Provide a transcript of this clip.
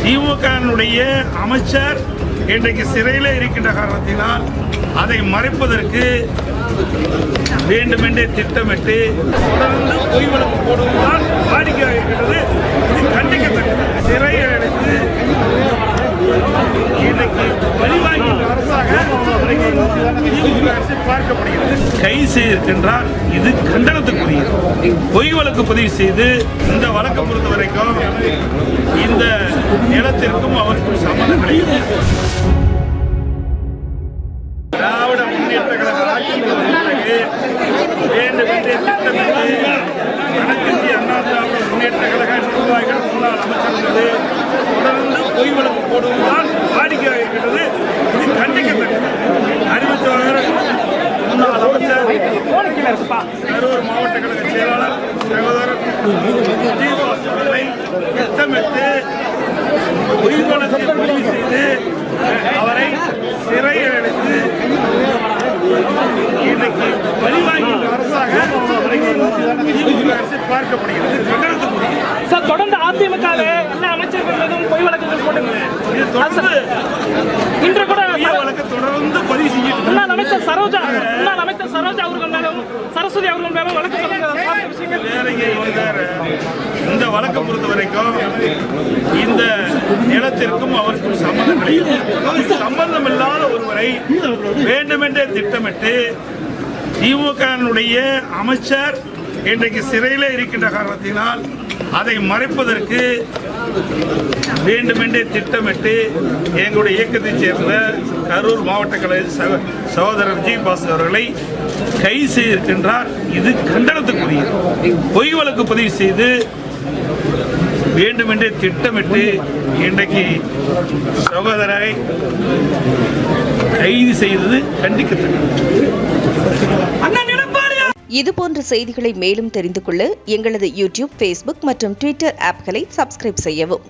திமுகவினுடைய அமைச்சர் இன்றைக்கு சிறையில் இருக்கின்ற காரணத்தினால் அதை மறைப்பதற்கு வேண்டுமென்றே திட்டமிட்டு தொடர்ந்து பொய் வழக்கு போடுவதால் வாடிக்கையாக இருக்கிறது. இது கண்டிக்கத்தக்கது. சிறையில் அடைத்து இன்றைக்கு பழிவாங்கின்ற அரசாக திமுக அரசு பார்க்கப்படுகிறது. கைது செய்திருக்கின்றார். இது கண்டனத்துக்குரியது. பொய் வழக்கு பதிவு செய்து இந்த வழக்கை பொறுத்த வரைக்கும் இந்த நிலத்திற்கும் அவருக்கும் சம்மந்தம் கிடையாது. திராவிட முன்னேற்ற கழக ஆட்சிக்கு வேண்டுமென்றே திட்டமிட்டு அனைத்து அண்ணா திராவிட முன்னேற்ற கழக நிர்வாகிகள் முன்னாள் அமைச்சர்கள் தொடர்ந்து பொய் வழக்கு போடுவதால் வாடிக்கையாக இருக்கிறது. இது கண்டிக்கத்தக்கது. அறிவித்தவர் முன்னாள் அமைச்சர் கரூர் மாவட்ட கழக செயலாளர் சகோதரர் அவர்களை திட்டமிட்டு பொய் வழக்கை பதிவு செய்து அவரை சிறையில் அடைத்து இன்றைக்கு பழிவாங்கின்ற அரசாக திமுக அரசு பார்க்கப்படுகிறது. கண்டனத்துக்குரியது. தொடர்ந்து அதிமுக எல்லா அமைச்சர்களும் பொய் வழக்குகள் போட்டுங்க. இது தொடர்ந்து இன்று கூட வழக்கு தொடர்ந்து பதிவு செய்யும். முன்னாள் அமைச்சர் சரோஜா அவர்கள் மேலும் சரஸ்வதி அவர்கள் மேலும் வழக்கு இந்த வழக்கை பொறுத்த வரைக்கும் இந்த நிலத்திற்கும் அவருக்கும் சம்பந்தம் கிடையாது. சம்பந்தம் இல்லாத ஒருவரை வேண்டுமென்றே திட்டமிட்டு திமுகவினுடைய அமைச்சர் இன்றைக்கு சிறையில் இருக்கின்ற காரணத்தினால் அதை மறைப்பதற்கு வேண்டுமென்றே திட்டமிட்டு எங்களுடைய இயக்கத்தைச் சேர்ந்த கரூர் மாவட்ட கழக சகோதரர் ஜி பாஸ் அவர்களை கைது செய்திருக்கின்றார். இது கண்டனத்துக்குரியது. பொய் வழக்கு பதிவு செய்து வேண்டுமென்றே திட்டமிட்டு இன்றைக்கு சகோதரரை கைது செய்தது கண்டிக்கத்தக்கது. இதுபோன்ற செய்திகளை மேலும் தெரிந்து கொள்ள எங்களது யூடியூப், ஃபேஸ்புக் மற்றும் ட்விட்டர் ஆப்களை சப்ஸ்கிரைப் செய்யவும்.